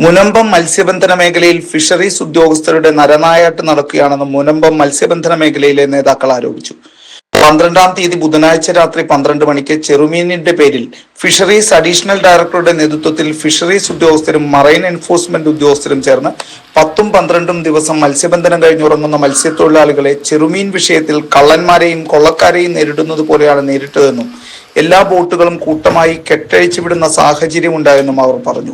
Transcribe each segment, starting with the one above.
മുനമ്പം മത്സ്യബന്ധന മേഖലയിൽ ഫിഷറീസ് ഉദ്യോഗസ്ഥരുടെ നരനായാട്ട് നടക്കുകയാണെന്ന് മുനമ്പം മത്സ്യബന്ധന മേഖലയിലെ നേതാക്കൾ ആരോപിച്ചു. 12-ാം തീയതി ബുധനാഴ്ച രാത്രി 12 മണിക്ക് ചെറുമീനിന്റെ പേരിൽ ഫിഷറീസ് അഡീഷണൽ ഡയറക്ടറുടെ നേതൃത്വത്തിൽ ഫിഷറീസ് ഉദ്യോഗസ്ഥരും മറൈൻ എൻഫോഴ്സ്മെന്റ് ഉദ്യോഗസ്ഥരും ചേർന്ന് 10ഉം 12ഉം ദിവസം മത്സ്യബന്ധനം കഴിഞ്ഞുറങ്ങുന്ന മത്സ്യത്തൊഴിലാളികളെ ചെറുമീൻ വിഷയത്തിൽ കള്ളന്മാരെയും കൊള്ളക്കാരെയും നേരിടുന്നത് പോലെയാണ് നേരിട്ടതെന്നും എല്ലാ ബോട്ടുകളും കൂട്ടമായി കെട്ടഴിച്ചു വിടുന്ന സാഹചര്യം ഉണ്ടായെന്നും അവർ പറഞ്ഞു.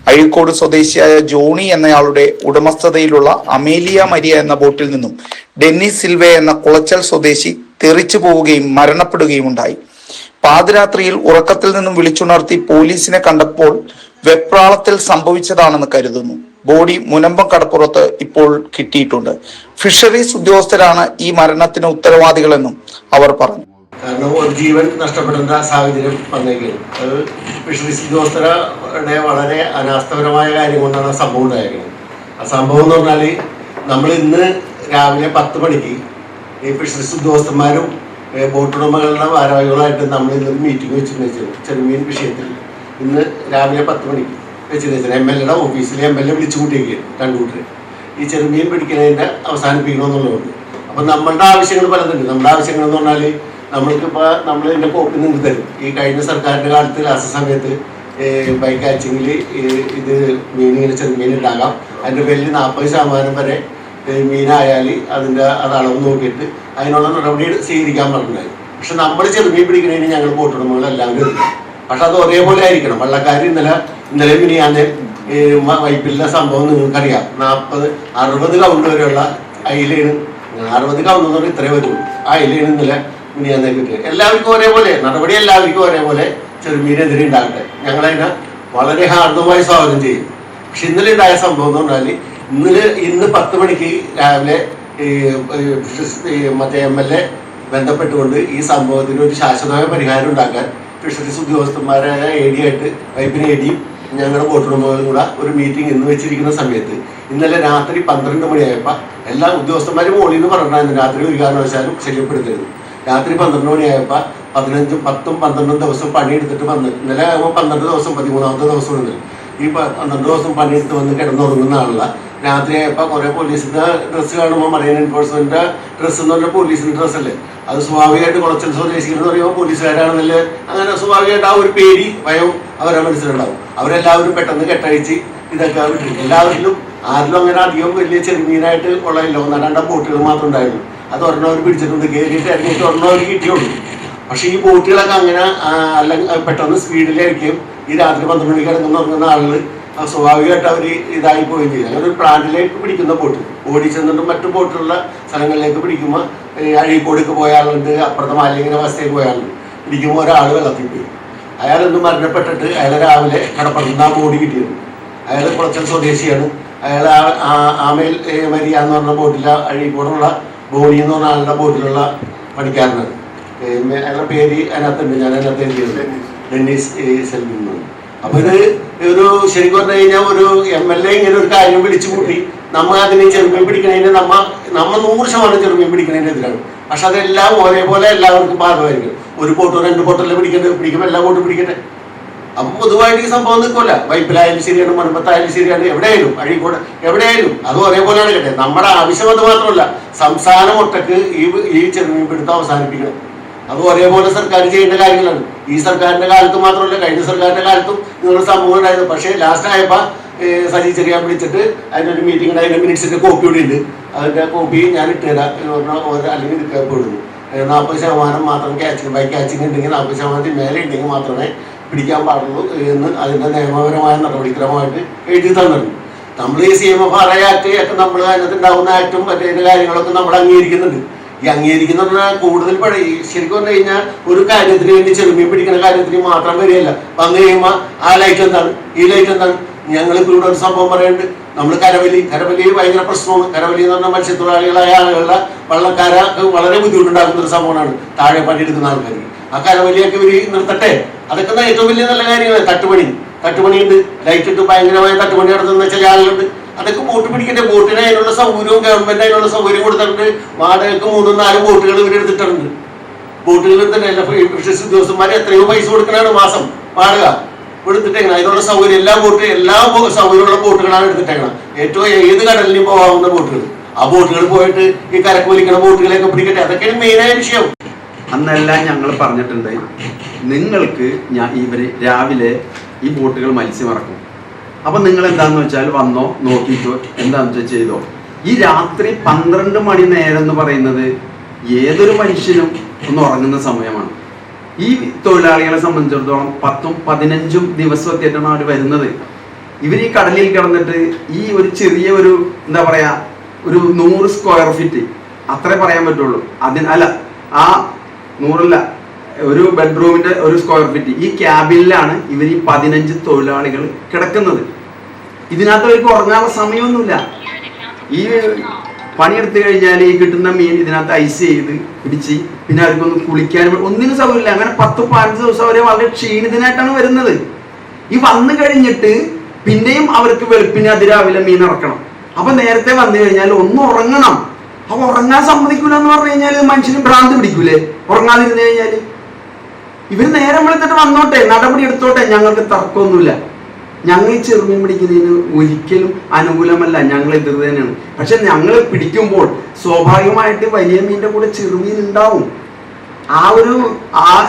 അഴീക്കോട് സ്വദേശിയായ ജോണി എന്നയാളുടെ ഉടമസ്ഥതയിലുള്ള അമേലിയ മരിയ എന്ന ബോട്ടിൽ നിന്നും ഡെന്നിസ് സിൽവെ എന്ന കുളച്ചൽ സ്വദേശി തെറിച്ചു പോവുകയും മരണപ്പെടുകയും ഉണ്ടായി. പാതിരാത്രിയിൽ ഉറക്കത്തിൽ നിന്നും വിളിച്ചുണർത്തി പോലീസിനെ കണ്ടപ്പോൾ വെപ്രാളത്തിൽ സംഭവിച്ചതാണെന്ന് കരുതുന്നു. ബോഡി മുനമ്പം കടപ്പുറത്ത് ഇപ്പോൾ കിട്ടിയിട്ടുണ്ട്. ഫിഷറീസ് ഉദ്യോഗസ്ഥരാണ് ഈ മരണത്തിന് ഉത്തരവാദികളെന്നും അവർ പറഞ്ഞു. കാരണം ഒരു ജീവൻ നഷ്ടപ്പെടേണ്ട സാഹചര്യം വന്നേക്കുന്നു. അത് ഫിഷറീസ് ഉദ്യോഗസ്ഥരുടെ വളരെ അനാസ്ഥപരമായ കാര്യം കൊണ്ടാണ് സംഭവം ഉണ്ടായിരിക്കുന്നത്. ആ സംഭവം എന്ന് പറഞ്ഞാൽ നമ്മൾ ഇന്ന് രാവിലെ 10 മണിക്ക് ഈ ഫിഷറീസ് ഉദ്യോഗസ്ഥന്മാരും ബോട്ടുടമകളുടെ ഭാരവാഹികളുമായിട്ട് നമ്മൾ ഇന്നൊരു മീറ്റിംഗ് വെച്ചിട്ട് ചെറുമീൻ വിഷയത്തിൽ ഇന്ന് രാവിലെ 10 മണിക്ക് വെച്ചിട്ട് MLA ഓഫീസിൽ MLA വിളിച്ചു കൂട്ടിയിരിക്കുകയാണ്. 2 കൂട്ടർ ഈ ചെറുമീൻ പിടിക്കുന്നതിൻ്റെ അവസാനിപ്പിക്കണമെന്നുള്ളതുകൊണ്ട്. അപ്പം നമ്മളുടെ ആവശ്യങ്ങൾ പലതുണ്ട്. നമ്മുടെ ആവശ്യങ്ങൾ എന്ന് പറഞ്ഞാൽ നമ്മൾക്കിപ്പോൾ നമ്മൾ ഇതിൻ്റെ കോപ്പി നിങ്ങൾക്ക് തരും. ഈ കഴിഞ്ഞ സർക്കാരിൻ്റെ കാലത്ത് ലാസ്റ്റ് സമയത്ത് ബൈ കാച്ചിങ്ങിൽ ഇത് മീനിങ്ങനെ ചെറുമീൻ ഉണ്ടാകാം, അതിൻ്റെ വലിയ 40% വരെ മീനായാൽ അത് അളവ് നോക്കിയിട്ട് അതിനുള്ള നടപടി സ്വീകരിക്കാൻ പറഞ്ഞിട്ടുണ്ടായി. പക്ഷെ നമ്മൾ ചെറുമീൻ പിടിക്കുന്നതിന് ഞങ്ങൾ ബോട്ടുടമകൾ എല്ലാവരും എടുക്കും. പക്ഷെ അത് ഒരേപോലെ ആയിരിക്കണം. വള്ളക്കാർ ഇന്നലെ മിനിയാന്ന് വൈപ്പിലെ സംഭവം നിങ്ങൾക്കറിയാം. 40-60 കൗണ്ട് വരെയുള്ള അയിലാണ്. 60 കൗണ്ട് എന്ന് പറഞ്ഞാൽ ഇത്രേ വരുള്ളൂ. ആ അയിലാണ് ഇന്നലെ മിനിയാന്നേ കിട്ടുക. എല്ലാവർക്കും ഒരേപോലെ നടപടി, എല്ലാവർക്കും ഒരേപോലെ ചെറുമീനെതിരെ ഉണ്ടാകട്ടെ. ഞങ്ങളതിനെ വളരെ ഹാർദമായി സ്വാഗതം ചെയ്യും. പക്ഷെ ഇന്നലെ ഉണ്ടായ സംഭവം എന്ന് പറഞ്ഞാൽ ഇന്ന് 10 മണിക്ക് രാവിലെ മറ്റേ MLA ബന്ധപ്പെട്ടുകൊണ്ട് ഈ സംഭവത്തിന് ഒരു ശാശ്വതമായ പരിഹാരം ഉണ്ടാക്കാൻ ഫിഷറീസ് ഉദ്യോഗസ്ഥന്മാരായ AD ആയിട്ട് വൈപ്പിന് ADയും ഞങ്ങളുടെ ബോട്ടുടമകളും കൂടെ ഒരു മീറ്റിംഗ് ഇന്ന് വെച്ചിരിക്കുന്ന സമയത്ത് ഇന്നലെ രാത്രി 12 മണിയായപ്പോൾ എല്ലാ ഉദ്യോഗസ്ഥന്മാരും മോളിൽ നിന്ന് പറഞ്ഞിട്ടുണ്ടായിരുന്നു രാത്രി ഒരു കാരണവശാലും ശല്യപ്പെടുത്തരുത്. രാത്രി 12 മണിയായപ്പോൾ 15, 10, 12 ദിവസം പണിയെടുത്തിട്ട് വന്ന് ഇന്നലെ 12 ദിവസം 13ാമത്തെ ദിവസം ഉണ്ട്. ഈ 12 ദിവസം പണിയെടുത്ത് വന്ന് കിടന്നുറങ്ങുന്ന ആളുള്ള രാത്രിയായപ്പോൾ കുറേ പോലീസിൻ്റെ ഡ്രസ്സ് കാണുമ്പോൾ മറൈൻ എൻഫോഴ്സ്മെൻറ്റിൻ്റെ ഡ്രസ്സ് എന്ന് പറഞ്ഞാൽ പോലീസിൻ്റെ ഡ്രസ്സല്ലേ, അത് സ്വാഭാവികമായിട്ട് കുളച്ചൽ സ്വദേശികളെന്ന് പറയുമ്പോൾ പോലീസുകാരാണെന്നല്ലേ, അങ്ങനെ സ്വാഭാവികമായിട്ട് ആ ഒരു പേടി ഭയവും അവരെ മനസ്സിലുണ്ടാവും. അവരെല്ലാവരും പെട്ടെന്ന് കെട്ടഴിച്ച് ഇതൊക്കെ വിട്ടു. എല്ലാവരിലും ആരിലും അങ്ങനെ അധികം വലിയ ചെറുമീനായിട്ട് ഉള്ളതില്ല. 1-2 ബോട്ടുകൾ മാത്രം ഉണ്ടായിരുന്നു. അത് ഒരെണ്ണം അവർ പിടിച്ചിട്ടുണ്ട്. കയറിയിട്ട് ഇറങ്ങിയിട്ട് ഒരെണ്ണം അവർ കിട്ടിയുള്ളൂ. പക്ഷേ ഈ ബോട്ടുകളൊക്കെ അങ്ങനെ അല്ലെങ്കിൽ പെട്ടെന്ന് സ്പീഡിലായിരിക്കും ഈ രാത്രി 12 മണിക്ക് ഇറങ്ങുന്ന ആളുകൾ സ്വാഭാവികമായിട്ട് അവർ ഇതായി പോവുകയും ചെയ്യും. അങ്ങനെ ഒരു പ്ലാന്റിലേക്ക് പിടിക്കുന്ന ബോട്ട് ഓടി ചെന്നിട്ട് മറ്റു ബോട്ടുള്ള സ്ഥലങ്ങളിലേക്ക് പിടിക്കുമ്പോൾ അഴീക്കോടേക്ക് പോയ ആളുണ്ട്, അപ്പുറത്തെ മാലിന്യ അവസ്ഥയിൽ പോയ ആളുണ്ട്. പിടിക്കുമ്പോൾ ഒരാൾ വെള്ളത്തിൽ പോയി. അയാളൊന്ന് മരണപ്പെട്ടിട്ട് അയാളെ രാവിലെ കടപ്പുറത്ത് ആ ബോഡി കിട്ടിയത്. അയാൾ കുളച്ചൽ സ്വദേശിയാണ്. അയാൾ ആമേൽ മരിയ എന്ന് പറഞ്ഞ ബോട്ടിലെ അഴീക്കോടുള്ള ബോണി എന്ന് പറഞ്ഞ ആളുടെ ബോട്ടിലുള്ള പണിക്കാരനാണ്. അയാളുടെ പേര് അതിനകത്തുണ്ട്, ഞാൻ അതിനകത്ത് എഴുതിയത് ഡെന്നിസ് സെൽവി. അപ്പൊ ഇത് ഒരു ശരിക്കും പറഞ്ഞു കഴിഞ്ഞാൽ ഒരു MLA ഇങ്ങനെ ഒരു കാര്യം വിളിച്ചു കൂട്ടി നമ്മൾ അതിനെ ചെറുമീൻ പിടിക്കുന്നതിന് നമ്മ 100% ചെറുമീൻ പിടിക്കുന്നതിനെതിരാണ്. പക്ഷെ അതെല്ലാം ഒരേപോലെ എല്ലാവർക്കും ബാധകമായിരിക്കും. ഒരു ബോട്ടോ 2 ബോട്ടല്ലേ പിടിക്കുമ്പോൾ എല്ലാ ബോട്ടും പിടിക്കട്ടെ. അപ്പൊ പൊതുവായിട്ട് ഈ സംഭവം നിൽക്കില്ല. വൈപ്പിലായാലും ശരിയാണ്, മുനമ്പത്തായാലും ശരിയാണ്, എവിടെയായാലും അഴീക്കോട് എവിടെയായാലും അത് ഒരേപോലെയാണ് കേട്ടെ. നമ്മുടെ ആവശ്യം അത് മാത്രമല്ല, സംസ്ഥാനം ഒട്ടക്ക് ഈ ചെറുമീൻ പിടുത്തം അവസാനിപ്പിക്കണം. അത് ഒരേപോലെ സർക്കാർ ചെയ്യേണ്ട കാര്യങ്ങളാണ്. ഈ സർക്കാരിന്റെ കാലത്ത് മാത്രമല്ല, കഴിഞ്ഞ സർക്കാരിന്റെ കാലത്തും ഇങ്ങനൊരു സംഭവം ഉണ്ടായിരുന്നു. പക്ഷേ ലാസ്റ്റ് ആയപ്പോൾ സജി ചെറിയാൻ വിളിച്ചിട്ട് അതിനൊരു മീറ്റിംഗ് ഉണ്ട്. അതിന്റെ മിനിറ്റ്സിന്റെ കോപ്പി കൂടി ഉണ്ട്. അതിന്റെ കോപ്പി ഞാൻ ഇട്ടുതരാം. അല്ലെങ്കിൽ എടുക്കപ്പെടുന്നു. 40% മാത്രം ബൈ ക്യാച്ചിങ് ഉണ്ടെങ്കിൽ 40% മേലെ ഉണ്ടെങ്കിൽ മാത്രമേ പിടിക്കാൻ പാടുള്ളൂ എന്ന് അതിന്റെ നിയമപരമായ നടപടിക്രമമായിട്ട് എഴുതി തന്നിട്ടുണ്ട്. നമ്മൾ ഈ CMFR ആക്ട് ഒക്കെ നമ്മൾ അതിനകത്ത് ഉണ്ടാവുന്ന ആക്ടും മറ്റേ കാര്യങ്ങളൊക്കെ നമ്മൾ അംഗീകരിക്കുന്നുണ്ട്. ഈ അംഗീകരിക്കുന്ന കൂടുതൽ ശരിക്കും പറഞ്ഞു കഴിഞ്ഞാൽ ഒരു കാര്യത്തിന് വേണ്ടി ചെറുമീൻ പിടിക്കുന്ന കാര്യത്തിന് മാത്രം വരികയല്ല. വന്നു കഴിയുമ്പോൾ ആ ലൈറ്റ് എന്താണ്, ഈ ലൈറ്റ് എന്താണ്. ഞങ്ങളിപ്പോൾ ഇവിടെ ഒരു സംഭവം പറയുന്നുണ്ട്. നമ്മൾ കരവലി ഭയങ്കര പ്രശ്നമാണ്. കരവലി എന്ന് പറഞ്ഞാൽ മത്സ്യത്തൊഴിലാളികളായ ആളുകളുടെ വള്ളക്കാർക്ക് വളരെ ബുദ്ധിമുട്ടുണ്ടാക്കുന്ന ഒരു സംഭവമാണ്. താഴെ പണിയെടുക്കുന്ന ആൾക്കാർക്ക് ആ കരവലിയൊക്കെ ഇവർ നിർത്തട്ടെ. അതൊക്കെ ഏറ്റവും വലിയ നല്ല കാര്യമാണ്. തട്ടുപണിയുണ്ട്, ലൈറ്റ് ഇട്ട് ഭയങ്കരമായ തട്ടുപണി നടത്തുന്ന ചില ആളുകളുണ്ട്. അതൊക്കെ ബോട്ട് പിടിക്കട്ടെ. ബോട്ടിന് അതിനുള്ള സൗകര്യവും ഗവൺമെന്റ് അതിനുള്ള സൗകര്യം കൊടുത്തിട്ടുണ്ട്. വാടകയ്ക്ക് 3-4 ബോട്ടുകൾ ബോട്ടുകൾ എടുത്തിട്ട് ഫിഷറീസ് ഉദ്യോഗസ്ഥന്മാർ എത്രയോ പൈസ കൊടുക്കണതാണ് മാസം വാടക. എടുത്തിട്ടേക്കണം. അതിനുള്ള സൗകര്യം എല്ലാ സൗകര്യമുള്ള ബോട്ടുകളാണ് എടുത്തിട്ടേക്കണം. ഏറ്റവും ഏത് കടലിലും പോകാവുന്ന ബോട്ടുകൾ. ആ ബോട്ടുകൾ പോയിട്ട് ഈ കരക്ക് വലിക്കുന്ന ബോട്ടുകളെയൊക്കെ പിടിക്കട്ടെ. അതൊക്കെയാണ് മെയിനായ വിഷയം. അന്നെല്ലാം ഞങ്ങൾ പറഞ്ഞിട്ടുണ്ട്, നിങ്ങൾക്ക് ഇവര് രാവിലെ ഈ ബോട്ടുകൾ മത്സ്യം ഇറക്കും. അപ്പൊ നിങ്ങൾ എന്താന്ന് വെച്ചാൽ വന്നോ, നോക്കിക്കോ, എന്താന്ന് വെച്ചാൽ ചെയ്തോ. ഈ രാത്രി 12 മണി നേരം എന്ന് പറയുന്നത് ഏതൊരു മനുഷ്യനും ഒന്ന് ഉറങ്ങുന്ന സമയമാണ്. ഈ തൊഴിലാളികളെ സംബന്ധിച്ചിടത്തോളം 10-15 ദിവസമൊക്കെയായിട്ടാണ് അവർ വരുന്നത്. ഇവർ ഈ കടലിൽ കിടന്നിട്ട് ഈ ഒരു ചെറിയ ഒരു എന്താ പറയാ ഒരു 100 സ്ക്വയർ ഫീറ്റ് അത്രേ പറയാൻ പറ്റുള്ളൂ. അല്ല, ആ 100 ഒരു ബെഡ്റൂമിന്റെ ഒരു സ്ക്വയർ ഫീറ്റ്, ഈ ക്യാബിനിലാണ് ഇവർ ഈ 15 തൊഴിലാളികൾ കിടക്കുന്നത്. ഇതിനകത്ത് അവർക്ക് ഉറങ്ങാനുള്ള സമയമൊന്നുമില്ല. ഈ പണിയെടുത്തു കഴിഞ്ഞാൽ ഈ കിട്ടുന്ന മീൻ ഇതിനകത്ത് ഐസ് ചെയ്ത് പിടിച്ച് പിന്നെ അവർക്കൊന്ന് കുളിക്കാനും ഒന്നിനും സൗകര്യമില്ല. അങ്ങനെ 10-15 ദിവസം അവരെ വളരെ ക്ഷീണിതനായിട്ടാണ് വരുന്നത്. ഈ വന്നു കഴിഞ്ഞിട്ട് പിന്നെയും അവർക്ക് വെളുപ്പിന് അതിരാവിലെ മീൻ ഇറക്കണം. അപ്പൊ നേരത്തെ വന്നു കഴിഞ്ഞാൽ ഒന്ന് ഉറങ്ങണം. അപ്പൊ ഉറങ്ങാൻ സമ്മതിക്കൂല എന്ന് പറഞ്ഞു കഴിഞ്ഞാൽ മനുഷ്യന് ഭ്രാന്ത് പിടിക്കൂലേ ഉറങ്ങാതിരുന്നു കഴിഞ്ഞാല്? ഇവര് നേരം വെളുത്തിട്ട് വന്നോട്ടെ, നടപടി എടുത്തോട്ടെ, ഞങ്ങൾക്ക് തർക്കമൊന്നുമില്ല. ഞങ്ങൾ ഈ ചെറുമീൻ പിടിക്കുന്നതിന് ഒരിക്കലും അനുകൂലമല്ല, ഞങ്ങൾ എതിർ തന്നെയാണ്. പക്ഷെ ഞങ്ങൾ പിടിക്കുമ്പോൾ സ്വാഭാവികമായിട്ട് വലിയ മീനിന്റെ കൂടെ ചെറുമീൻ ഉണ്ടാവും.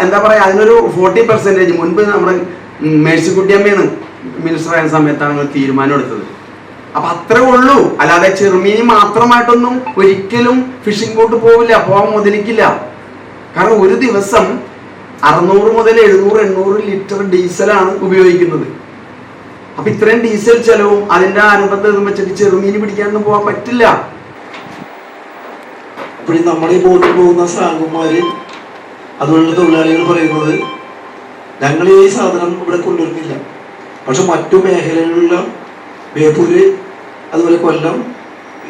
എന്താ പറയാ, അതിനൊരു 40% മുൻപ് നമ്മുടെ മേഴ്സിക്കുട്ടിയമ്മയാണ് മിനിസ്റ്റർ ആയ സമയത്താണ് ഞങ്ങൾ തീരുമാനം എടുത്തത്. അപ്പൊ അത്രേ ഉള്ളൂ. അല്ലാതെ ചെറുമീൻ മാത്രമായിട്ടൊന്നും ഒരിക്കലും ഫിഷിംഗ് ബോട്ട് പോവില്ല, പോകാൻ മുതലിക്കില്ല. കാരണം ഒരു ദിവസം 600 മുതൽ 700-800 ലിറ്റർ ഡീസലാണ് ഉപയോഗിക്കുന്നത്. അപ്പൊ ഇത്രയും ഡീസൽ ചെലവും അതിന്റെ അനുബന്ധം ഇതും വെച്ചിട്ട് ചെറുമീൻ പിടിക്കാനൊന്നും പോകാൻ പറ്റില്ല. ഇപ്പോഴും നമ്മുടെ ഈ ബോട്ടിൽ പോകുന്ന സാങ്ങന്മാര് അതുപോലുള്ള തൊഴിലാളികൾ പറയുന്നത് ഞങ്ങൾ ഈ സാധനം ഇവിടെ കൊണ്ടുവരുന്നില്ല, പക്ഷെ മറ്റു മേഖലകളിലുള്ള ബേപ്പൂര്, അതുപോലെ കൊല്ലം,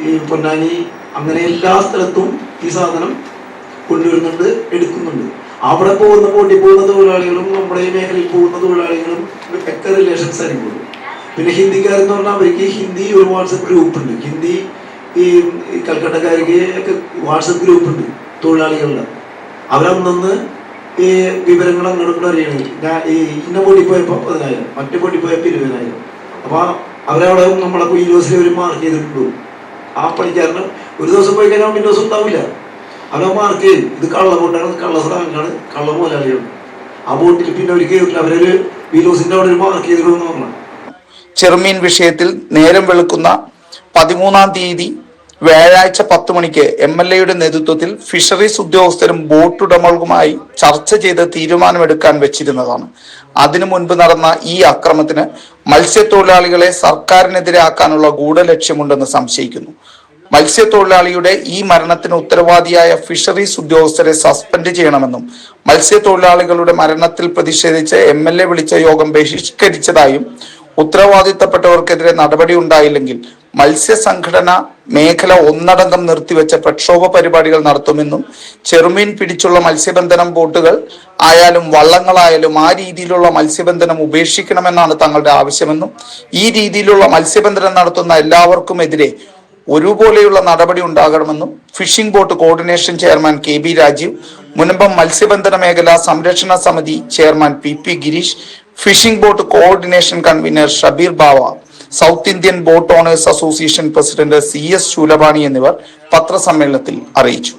ഈ പൊന്നാനി, അങ്ങനെ എല്ലാ സ്ഥലത്തും ഈ സാധനം കൊണ്ടുവരുന്നുണ്ട്, എടുക്കുന്നുണ്ട്. അവിടെ പോകുന്ന ബോട്ടിൽ പോകുന്ന തൊഴിലാളികളും നമ്മുടെ ഈ മേഖലയിൽ പോകുന്ന തൊഴിലാളികളും ഒക്കെ റിലേഷൻസ് ആയിരിക്കും. പിന്നെ ഹിന്ദിക്കാരെന്ന് പറഞ്ഞാൽ അവർക്ക് ഹിന്ദി ഒരു വാട്സപ്പ് ഗ്രൂപ്പ് ഉണ്ട്. ഹിന്ദി ഈ കൽക്കട്ടക്കാർക്ക് ഒക്കെ വാട്സപ്പ് ഗ്രൂപ്പ് ഉണ്ട് തൊഴിലാളികളുടെ. അവരന്നൊന്ന് ഈ വിവരങ്ങൾ അങ്ങോട്ട് അറിയണം. ഞാൻ ഈ ഇന്ന ബോട്ടിൽ പോയപ്പോൾ 10,000, മറ്റേ ബോട്ടിൽ പോയപ്പോൾ 20,000. അപ്പൊ അവരവിടെ നമ്മളെ യൂണിവേഴ്സിറ്റി അവർ മാർക്ക് ചെയ്തിട്ടുണ്ടോ. ആ പണിക്കാരന് ഒരു ദിവസം പോയി കഴിഞ്ഞാൽ പിറ്റേ ദിവസം ഉണ്ടാവില്ല. അവരെ മാർക്ക് ചെയ്യും, ഇത് കള്ള ബോട്ടാണ്, കള്ള സ്രാങ്കാണ്, കള്ള മുതലാളിയാണ്. ആ ബോട്ടിൽ പിന്നെ ഒരു കയറില്ല, അവരൊരു വിലോസിന്റെ അവിടെ ഒരു മാർക്ക് ചെയ്തിടുമെന്ന് പറഞ്ഞു. ചെറുമീൻ വിഷയത്തിൽ നേരം വെളുക്കുന്ന 13-ാം തീയതി വ്യാഴാഴ്ച 10 മണിക്ക് MLA-യുടെ നേതൃത്വത്തിൽ ഫിഷറീസ് ഉദ്യോഗസ്ഥരും ബോട്ടുടമകളുമായി ചർച്ച ചെയ്ത് തീരുമാനമെടുക്കാൻ വെച്ചിരുന്നതാണ്. അതിനു മുൻപ് നടന്ന ഈ അക്രമത്തിന് മത്സ്യത്തൊഴിലാളികളെ സർക്കാരിനെതിരെ ആക്കാനുള്ള ഗൂഢലക്ഷ്യമുണ്ടെന്ന് സംശയിക്കുന്നു. മത്സ്യത്തൊഴിലാളിയുടെ ഈ മരണത്തിന് ഉത്തരവാദിയായ ഫിഷറീസ് ഉദ്യോഗസ്ഥരെ സസ്പെൻഡ് ചെയ്യണമെന്നും മത്സ്യത്തൊഴിലാളികളുടെ മരണത്തിൽ പ്രതിഷേധിച്ച് MLA വിളിച്ച യോഗം ബഹിഷ്കരിച്ചതായും ഉത്തരവാദിത്തപ്പെട്ടവർക്കെതിരെ നടപടി ഉണ്ടായില്ലെങ്കിൽ മത്സ്യസംഘടന മേഖല ഒന്നടങ്കം നിർത്തിവെച്ച പ്രക്ഷോഭ പരിപാടികൾ നടത്തുമെന്നും ചെറുമീൻ പിടിച്ചുള്ള മത്സ്യബന്ധനം ബോട്ടുകൾ ആയാലും വള്ളങ്ങളായാലും ആ രീതിയിലുള്ള മത്സ്യബന്ധനം ഉപേക്ഷിക്കണമെന്നാണ് തങ്ങളുടെ ആവശ്യമെന്നും ഈ രീതിയിലുള്ള മത്സ്യബന്ധനം നടത്തുന്ന എല്ലാവർക്കുമെതിരെ ഒരുപോലെയുള്ള നടപടി ഉണ്ടാകണമെന്നും fishing boat coordination chairman KB Rajeev, Munambam മത്സ്യബന്ധന മേഖലാ സംരക്ഷണ സമിതി chairman PP Girish, fishing boat coordination convener Shabeer Bava, South Indian boat owners association president CS Shoolapani എന്നിവർ പത്രസമ്മേളനത്തിൽ അറിയിച്ചു.